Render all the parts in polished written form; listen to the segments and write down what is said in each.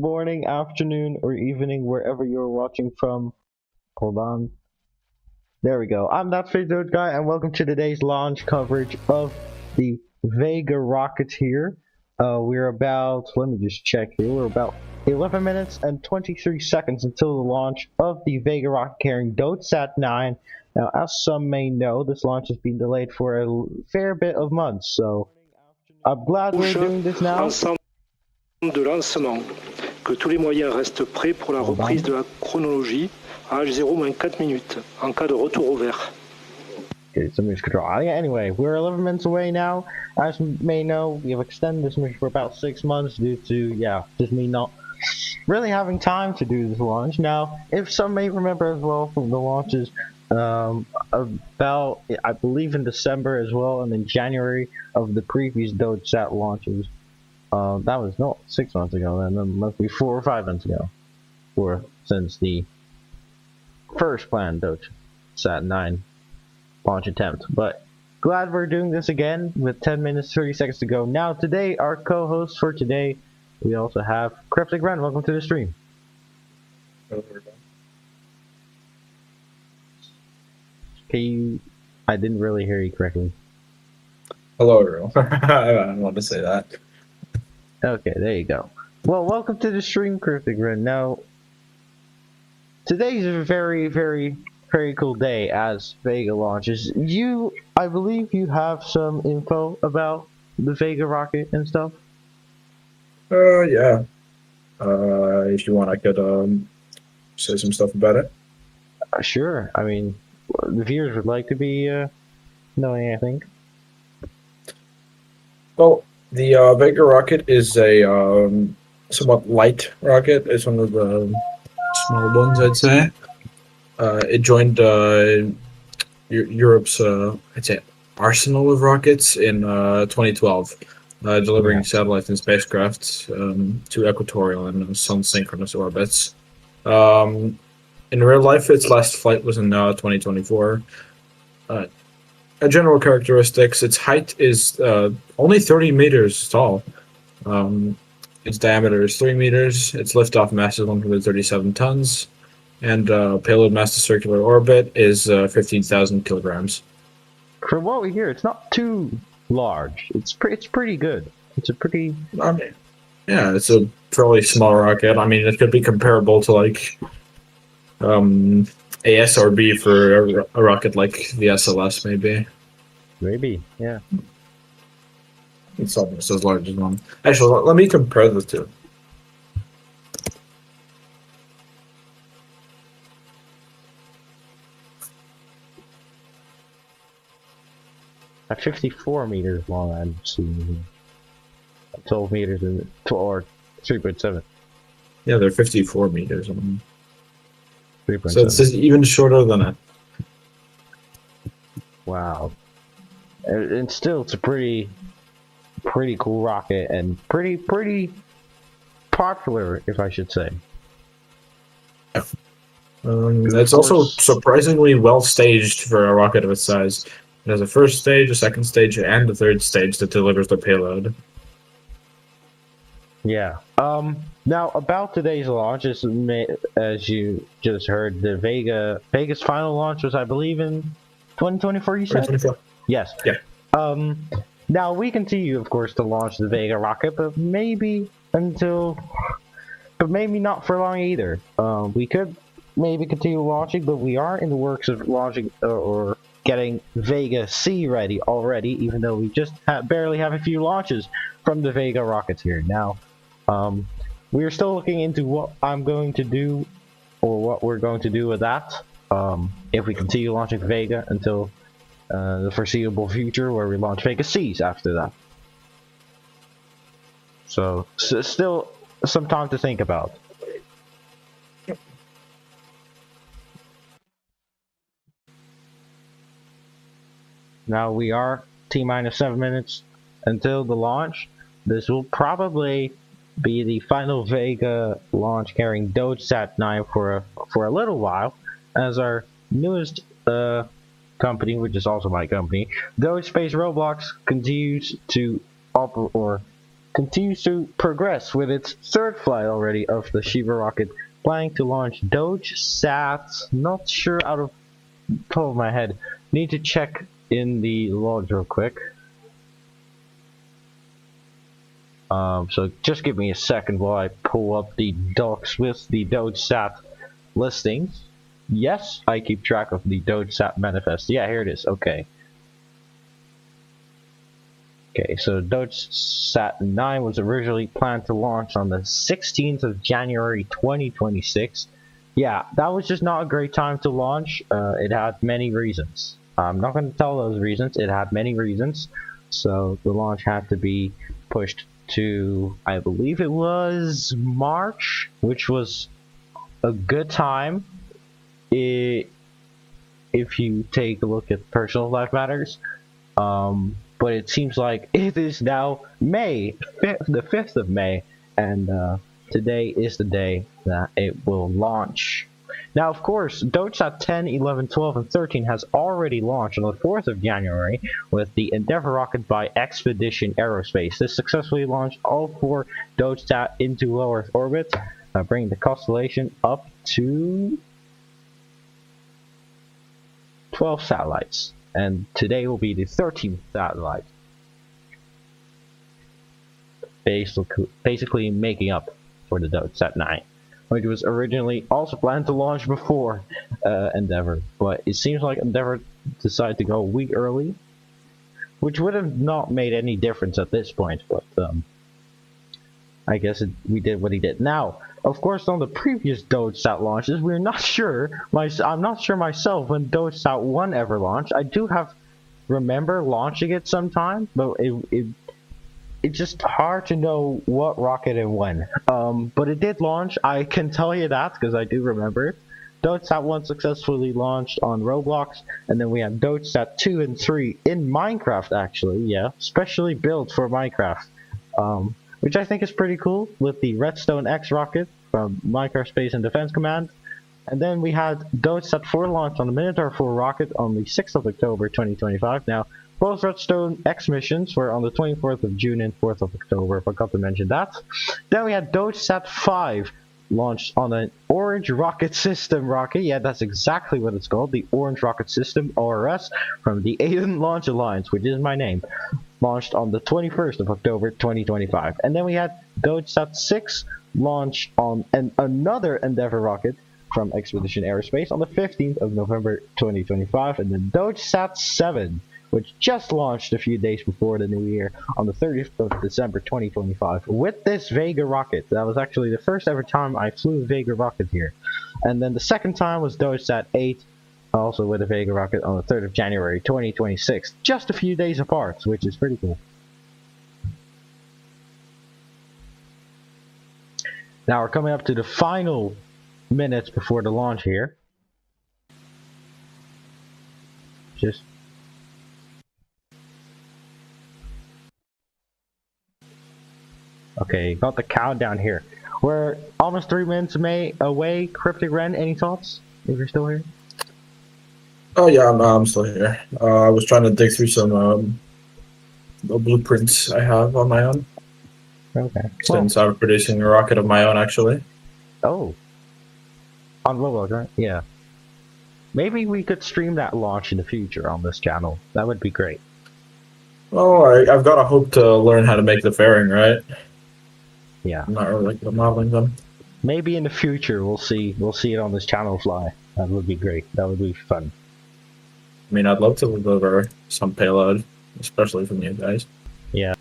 morning, afternoon, or evening, wherever you're watching from. Hold on. There we go. I'm that Fake Doge Guy, and welcome to today's launch coverage of the Vega rocket here. We're about, let me just check here, we're about 11 minutes and 23 seconds until the launch of the Vega rocket carrying DogeSat-9. Now, as some may know, this launch has been delayed for a fair bit of months, so I'm glad we're doing this now. Ensemble de lancement. Que tous les moyens restent prêts pour la reprise de la chronologie à H0-4 minutes en cas de retour au vert. Okay, so mission control. Yeah, anyway, we're 11 minutes away now. As you may know, we have extended this mission for about 6 months due to, just me not really having time to do this launch. Now, if some may remember as well from the launches, about, I believe in December as well, and in January of the previous DogeSat launches. That was not 6 months ago, then it must be 4 or 5 months ago. Since the first planned DogeSat-9 launch attempt. But glad we're doing this again with 10 minutes 30 seconds to go. Now today, our co-host for today, we also have Cryptic Ren. Welcome to the stream. I didn't really hear you correctly. Hello, everyone. I don't want to say that. Okay, there you go. Well, welcome to the stream, Cryptic Ren. Now, today's a very, very, very cool day as Vega launches. I believe you have some info about the Vega rocket and stuff? Yeah. If you want, I could, say some stuff about it. Sure. I mean, the viewers would like to be, knowing, I think. Well, the Vega rocket is a somewhat light rocket. It's one of the small ones, I'd say. It joined Europe's, I'd say, arsenal of rockets in 2012, delivering satellites and spacecraft to equatorial and sun-synchronous orbits. In real life, its last flight was in 2024. General characteristics: its height is only 30 meters tall. Its diameter is 3 meters. Its liftoff mass is 137 tons, and payload mass to circular orbit is 15,000 kilograms. From what we hear, it's not too large. It's pretty good. It's a pretty. I mean, yeah, it's a fairly small rocket. I mean, it could be comparable to like ASRB for a rocket like the SLS, maybe. Maybe, yeah. It's almost as large as one. Actually, let me compare the two. At 54 meters long, I'm seeing 12 meters or 3.7. Yeah, they're 54 meters. 3.7. So it's just even shorter than it. Wow. And still, it's a pretty cool rocket and pretty popular, if I should say. It's also surprisingly well staged for a rocket of its size. It has a first stage, a second stage, and a third stage that delivers the payload. Yeah. Now about today's launch, as you just heard, the Vega's final launch was, I believe, in 2024. You said? 2024. Yes. Yeah. Now we continue, of course, to launch the Vega rocket, but maybe not for long either. We could maybe continue launching, but we are in the works of launching or getting Vega C ready already, even though we just barely have a few launches from the Vega rockets here. Now, we are still looking into what I'm going to do, or what we're going to do with that, if we continue launching Vega until the foreseeable future, where we launch Vega C's after that. So still some time to think about. Now we are T-minus 7 minutes until the launch. This will probably be the final Vega launch carrying DogeSat-9 for a little while, as our newest company, which is also my company, Doge Space Roblox, continues to continues to progress with its third flight already of the Shiva rocket, planning to launch DogeSat. Not sure out of the top of my head. Need to check in the logs real quick. So just give me a second while I pull up the docs with the DogeSat listings. Yes, I keep track of the DogeSat manifest. Yeah, here it is. Okay. Okay, so DogeSat-9 was originally planned to launch on the 16th of January 2026. Yeah, that was just not a great time to launch. It had many reasons. I'm not going to tell those reasons. It had many reasons. So the launch had to be pushed to, I believe it was March, which was a good time if you take a look at personal life matters. But it seems like it is now May, the 5th of May, and today is the day that it will launch. Now, of course, DogeSat 10, 11, 12, and 13 has already launched on the 4th of January with the Endeavour rocket by Expedition Aerospace. This successfully launched all 4 DogeSat into low Earth orbit, bringing the constellation up to 12 satellites. And today will be the 13th satellite. Basically making up for the DogeSat-9, which was originally also planned to launch before Endeavour. But it seems like Endeavour decided to go a week early, which would have not made any difference at this point. But I guess we did what he did. Now, of course, on the previous DogeSat launches, we're not sure. I'm not sure myself when DogeSat 1 ever launched. I do remember launching it sometime, but it's just hard to know what rocket and when. But it did launch. I can tell you that because I do remember. DogeSat 1 successfully launched on Roblox, and then we have DogeSat 2 and 3 in Minecraft. Actually, yeah, specially built for Minecraft. Which I think is pretty cool, with the Redstone X rocket from Minecraft Space and Defense Command. And then we had DogeSat 4 launched on the Minotaur 4 rocket on the 6th of October 2025. Now, both Redstone X missions were on the 24th of June and 4th of October, I forgot to mention that. Then we had DogeSat 5 launched on an Orange Rocket System rocket. Yeah, that's exactly what it's called, the Orange Rocket System, ORS, from the Aiden Launch Alliance, which is my name. Launched on the 21st of October 2025. And then we had DogeSat 6 launch on another Endeavour rocket from Expedition Aerospace on the 15th of November 2025. And then DogeSat 7, which just launched a few days before the new year on the 30th of December 2025 with this Vega rocket. That was actually the first ever time I flew a Vega rocket here. And then the second time was DogeSat 8, also with a Vega rocket on the 3rd of January 2026, just a few days apart, which is pretty cool. Now we're coming up to the final minutes before the launch here. Okay, got the countdown here. We're almost 3 minutes away. Cryptic Ren, any thoughts? If you're still here? Oh yeah, I'm still here. I was trying to dig through some blueprints I have on my own. Okay. Since I'm producing a rocket of my own, actually. Oh. On Roblox, right? Yeah. Maybe we could stream that launch in the future on this channel. That would be great. Well, I've got to hope to learn how to make the fairing, right? Yeah. I'm not really good at modeling them. Maybe in the future we'll see it on this channel fly. That would be great. That would be fun. I mean, I'd love to deliver some payload, especially from you guys. Yeah.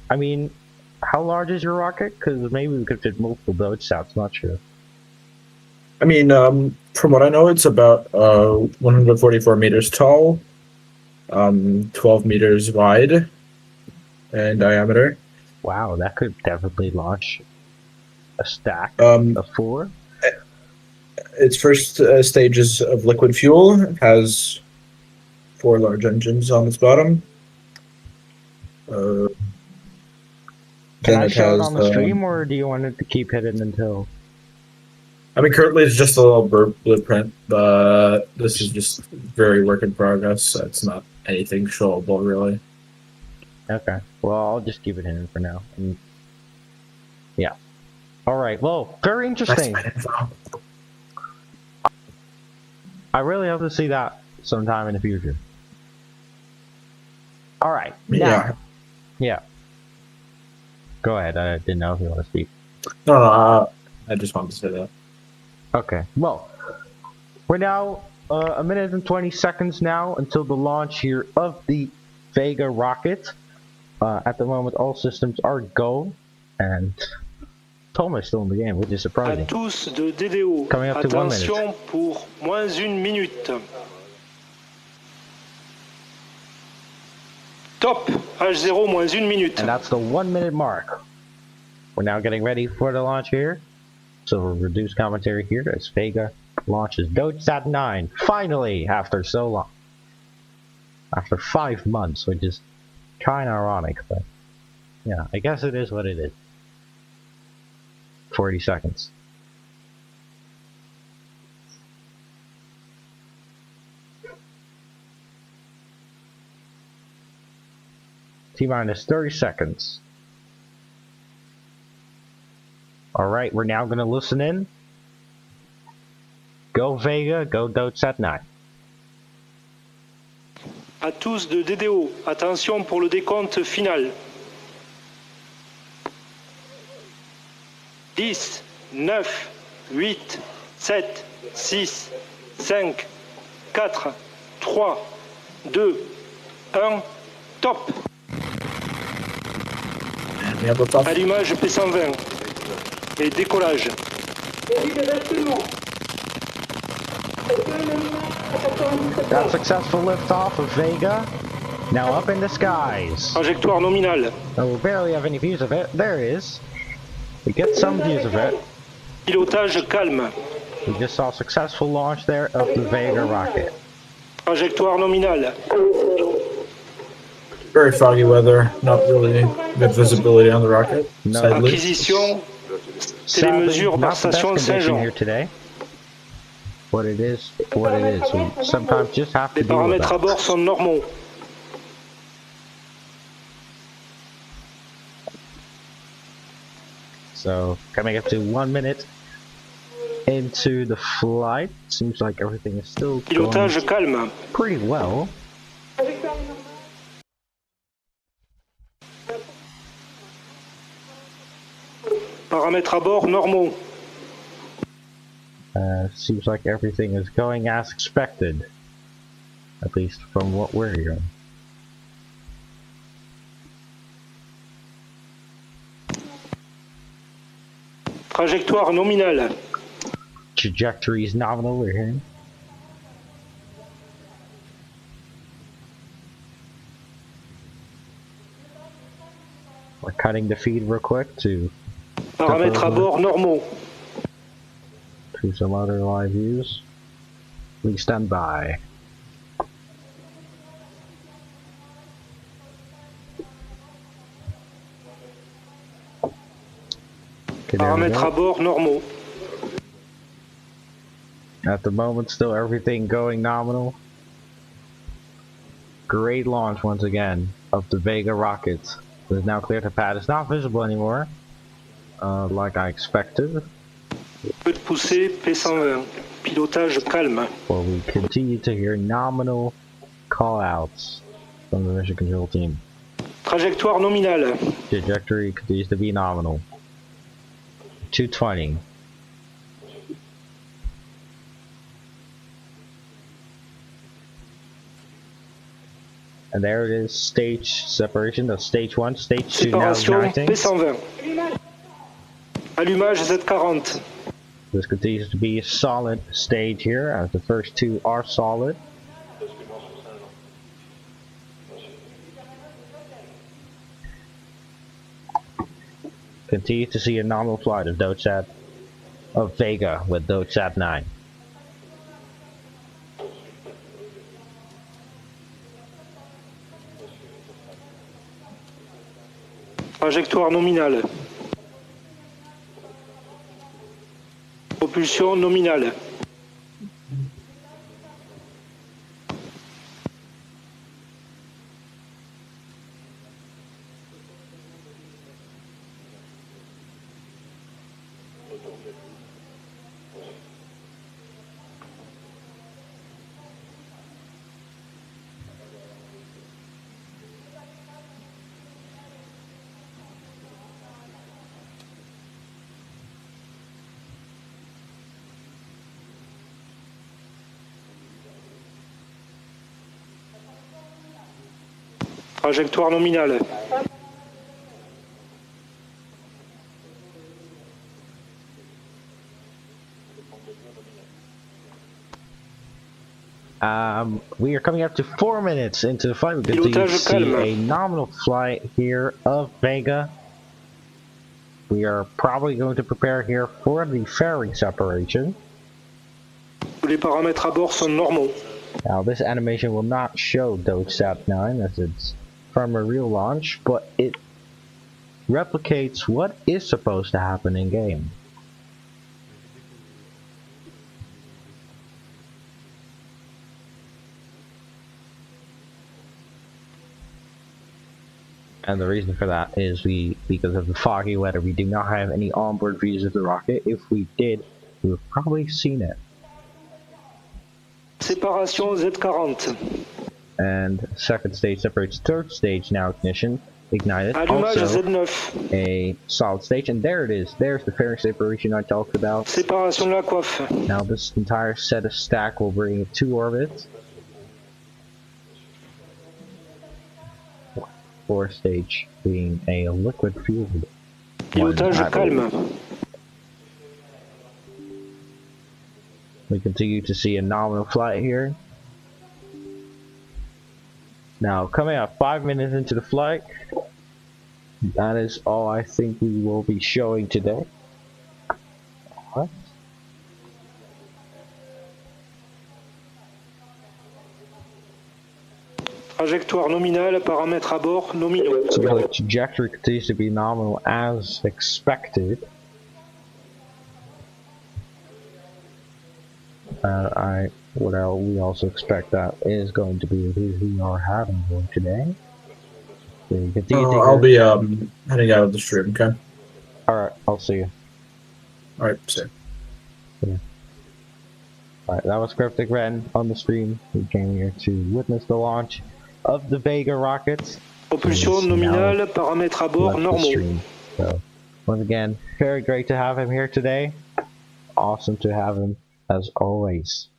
I mean, how large is your rocket? Because maybe we could fit multiple DogeSats, not sure. I mean, from what I know, it's about 144 meters tall, 12 meters wide in diameter. Wow, that could definitely launch a stack of 4. Its first stages of liquid fuel has 4 large engines on its bottom. Can I show it on the stream, or do you want it to keep hidden until? I mean, currently it's just a little blueprint, but this is just very work in progress. So it's not anything showable, really. Okay. Well, I'll just keep it hidden for now. Yeah. Alright, well, very interesting. I really hope to see that sometime in the future. Alright, now. Yeah. Go ahead, I didn't know if you want to speak. No, I just wanted to say that. Okay, well, we're now a minute and 20 seconds now until the launch here of the Vega rocket. At the moment, all systems are go, and Thomas is still in the game, which is À surprising. tous de DDO, Coming up to 1 minute. attention pour moins une minute. Top, H0 moins une minute. And that's the 1 minute mark. We're now getting ready for the launch here. So we'll reduce commentary here as Vega launches DogeSat-9 finally after so long. After 5 months, which is kind of ironic, but yeah, I guess it is what it is. 40 seconds. T-minus 30 seconds. Alright, we're now going to listen in. Go Vega, go DogeSat-9. À tous de DDO, attention pour le décompte final. 10, 9, 8, 7, 6, 5, 4, 3, 2, 1, top. Allumage P120 et décollage. Got successful liftoff of Vega. Now up in the skies. Trajectoire nominale. Oh, we barely have any views of it. There it is. We get some views of it. Pilotage calme. We just saw successful launch there of the Vega rocket. Trajectoire nominale. Very foggy weather, not really good visibility on the rocket. No. Sadly. Acquisition. Sadly, Télémesure par not the best station condition Saint-Jean. here today. What it is, what it is. We sometimes just have to Les deal with paramètres à that. bord sont normaux. So, coming up to 1 minute into the flight. Seems like everything is still going Pilotage calme. pretty well. Paramètres à bord normaux. Seems like everything is going as expected. At least from what we're hearing. Trajectoire nominale. Trajectory is nominal, we're hearing. We're cutting the feed real quick to Paramètres à bord normaux. some other live views. Please stand by. Okay, there we Paramètres à go. bord normaux. At the moment, still everything going nominal. Great launch once again of the Vega rocket. It is now clear to pad. It's not visible anymore, like I expected. Peu de poussée P120. Pilotage calme. Well, we continue to hear nominal call-outs from the mission control team. Trajectoire nominale. Trajectory continues to be nominal. 220. And there it is, stage separation of stage 1, stage 2 now Séparation igniting. P120. Allumage Z40. This continues to be a solid stage here, as the first two are solid. Continue to see a nominal flight of Vega with DogeSat-9. Trajectoire nominale. Propulsion nominale. Trajectoire nominale. We are coming up to 4 minutes into the flight. We continue to Pilotage see calme. a nominal flight here of Vega. We are probably going to prepare here for the fairing separation. Tous les paramètres à bord sont normaux. Now this animation will not show DogeSat-9 as it's from a real launch, but it replicates what is supposed to happen in game. And the reason for that is because of the foggy weather, we do not have any onboard views of the rocket. If we did, we would have probably seen it. Séparation Z40. And second stage separates third stage now ignition. Ignited. Allumage Also Z9. a solid stage, and there it is. There's the fairing separation I talked about. Séparation de la coiffe. Now this entire set of stack will bring it to orbit. Fourth stage being a liquid fueled. Pilotage calme. We continue to see a nominal flight here. Now, coming out 5 minutes into the flight, that is all I think we will be showing today. What? Trajectoire nominale, paramètres à bord nominaux. So the trajectory continues to be nominal as expected. We also expect that is going to be who we are having one today. So I'll be heading out of the stream, okay? Alright, I'll see you. Alright, see you. Yeah. Alright, that was Cryptic Ren on the stream. We came here to witness the launch of the Vega rockets. Propulsion nominale, paramètres à bord normaux. So, once again, very great to have him here today. Awesome to have him as always.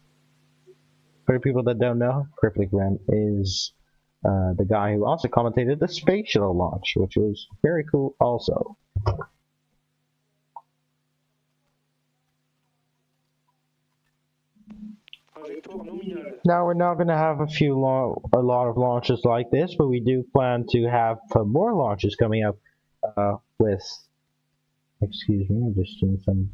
For the people that don't know, Cryptic Ren is the guy who also commentated the space shuttle launch, which was very cool also. Now we're not going to have a lot of launches like this, but we do plan to have more launches coming up with. Excuse me, I'm just doing some.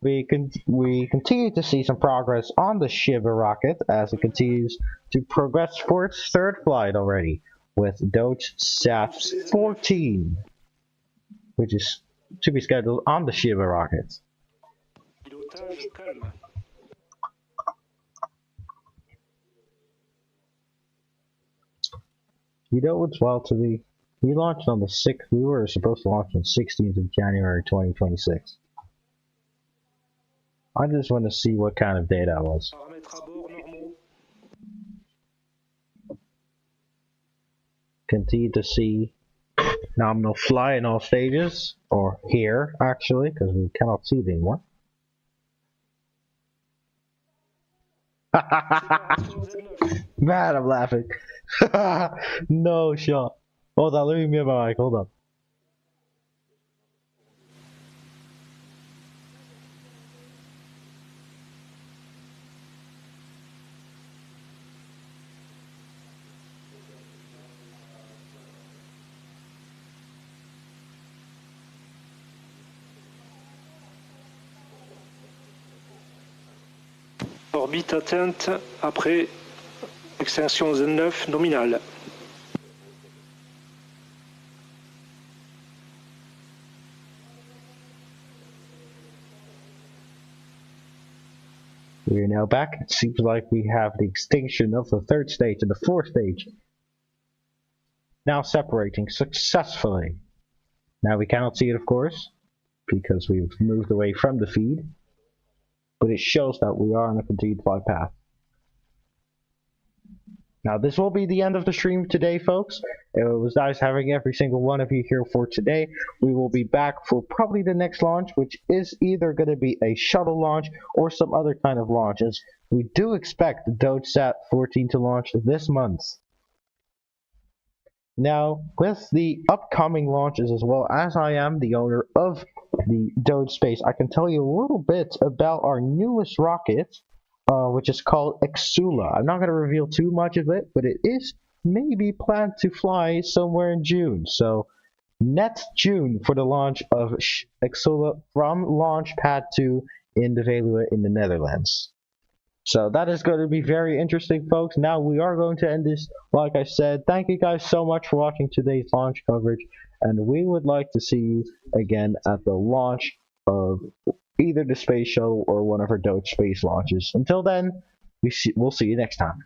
We continue to see some progress on the Shiba rocket as it continues to progress for its third flight already with DogeSat-9, which is to be scheduled on the Shiba rocket. Pilotage calme. You know what's wild to me? We launched on the 6th. We were supposed to launch on 16th of January 2026. I just want to see what kind of day that was. Paramètres à bord normaux. Continue to see nominal fly in all stages, or here actually, because we cannot see it anymore. Man, I'm laughing. No shot. Hold on, let me mute my mic. Hold on. Orbite atteinte après extinction Z9 nominale. We are now back. It seems like we have the extinction of the third stage and the fourth stage now separating successfully. Now we cannot see it, of course, because we've moved away from the feed, but it shows that we are on a continued flight path. Now this will be the end of the stream today, folks. It was nice having every single one of you here for today. We will be back for probably the next launch, which is either going to be a shuttle launch or some other kind of launch, as we do expect the DogeSat-9 to launch this month. Now, with the upcoming launches as well, as I am the owner of the Doge Space, I can tell you a little bit about our newest rocket, which is called Exula. I'm not going to reveal too much of it, but it is maybe planned to fly somewhere in June. So, next June for the launch of Exula from Launch Pad 2 in the Veluwe in the Netherlands. So that is going to be very interesting, folks. Now we are going to end this. Like I said, thank you guys so much for watching today's launch coverage, and we would like to see you again at the launch of either the space shuttle or one of our Doge space launches. Until then, we'll see you next time.